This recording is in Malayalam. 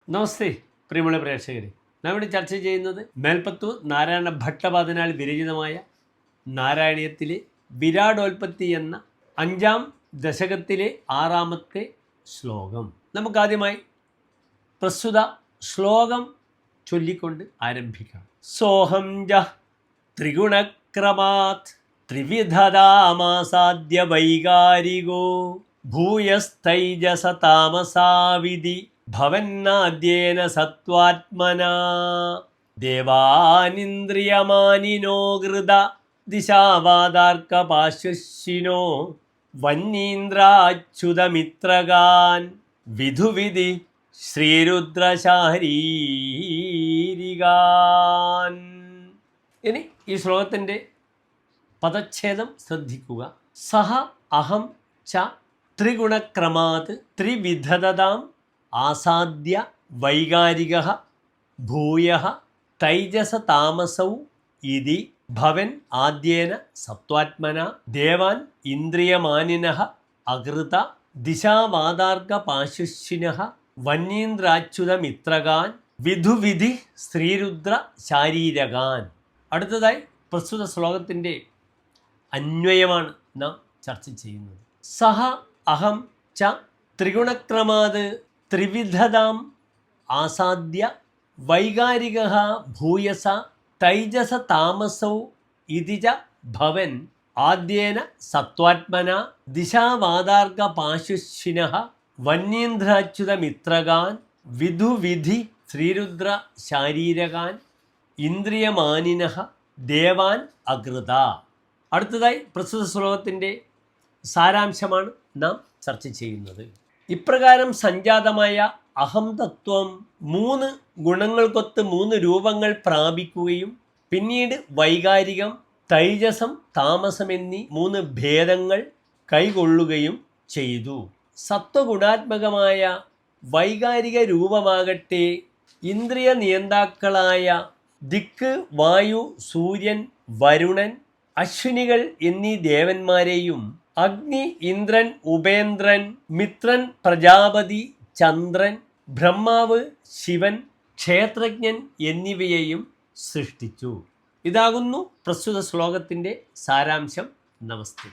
നമസ്തേ പ്രിയമുള്ള പ്രേക്ഷകരെ, നാം ഇവിടെ ചർച്ച ചെയ്യുന്നത് മേൽപ്പത്തൂർ നാരായണ ഭട്ടപാദനാൽ വിരചിതമായ നാരായണീയത്തിലെ വിരാടോൽപ്പത്തി എന്ന 5-ാം ദശകത്തിലെ 6-ാമത്തെ ശ്ലോകം. നമുക്കാദ്യമായി പ്രസ്തുത ശ്ലോകം ചൊല്ലിക്കൊണ്ട് ആരംഭിക്കാം. സോഹം ജ ത്രിഗുണക്രമാത് ത്രിവിധതാമാസാദ്യ വൈകാരികോ ഭൂയസ്തൈജസ താമസാവിധി ഭവന്നാദ്യേന സത്വാത്മനാ ദേവാനിന്ദ്രിയമാനിനോ കൃത ദിശാവാദാർക്കപാശുഷിനോ വന്യീന്ദ്രാച്യുതമിത്രകാൻ വിധുവിധി ശ്രീരുദ്രശാരീരികാൻ. ഇനി ഈ ശ്ലോകത്തിൻ്റെ പദച്ഛേദം ശ്രദ്ധിക്കുക. സഹ അഹം ച ത്രിഗുണക്രമാത് ത്രിവിധതാം ആസാദ്യ വൈകാരികഃ ഭൂയഃ തൈജസ താമസൗ ഇതി ഭവൻ ആദ്യേന സത്വാത്മന ദേവാൻ ഇന്ദ്രിയമാനിനഃ അകൃത ദിശാവാദാർക്കപാശുഷിനഃ വന്യീന്ദ്രാച്യുതമിത്രകാൻ വിധുവിധി ശ്രീരുദ്ര ശാരീരകാൻ. അടുത്തതായി പ്രസ്തുത ശ്ലോകത്തിൻ്റെ അന്വയമാണ് നാം ചർച്ച ചെയ്യുന്നത്. സഹ അഹം ച ത്രിഗുണക്രമാത് ത്രിവിധതാം ആസാദ്യ വൈകാരികഃ ഭൂയസ തൈജസ താമസൗ ഇതി ച ഭവൻ ആദ്യേന സത്വാത്മന ദിശാവാദാർക്കപാശുഷിനഃ വന്യീന്ദ്രാച്യുതമിത്രകാൻ വിധുവിധി ശ്രീരുദ്ര ശാരീരകാൻ ഇന്ദ്രിയമാനിനഃ ദേവാൻ അകൃത. അടുത്തതായി പ്രസ്തുത ശ്ലോകത്തിൻ്റെ സാരാംശമാണ് നാം ചർച്ച ചെയ്യുന്നത്. ഇപ്രകാരം സംജാതമായ അഹം തത്വം 3 ഗുണങ്ങൾക്കൊത്ത് 3 രൂപങ്ങൾ പ്രാപിക്കുകയും പിന്നീട് വൈകാരികം, തൈജസം, താമസം എന്നീ 3 ഭേദങ്ങൾ കൈകൊള്ളുകയും ചെയ്തു. സത്വഗുണാത്മകമായ വൈകാരിക രൂപമാകട്ടെ ഇന്ദ്രിയ നിയന്താക്കളായ ദിക്ക്, വായു, സൂര്യൻ, വരുണൻ, അശ്വിനികൾ എന്നീ ദേവന്മാരെയും അഗ്നി, ഇന്ദ്രൻ, ഉപേന്ദ്രൻ, മിത്രൻ, പ്രജാപതി, ചന്ദ്രൻ, ബ്രഹ്മാവ്, ശിവൻ, ക്ഷേത്രജ്ഞൻ എന്നിവയെയും സൃഷ്ടിച്ചു. ഇതാകുന്നു പ്രസ്തുത ശ്ലോകത്തിൻ്റെ സാരാംശം. നമസ്തേ.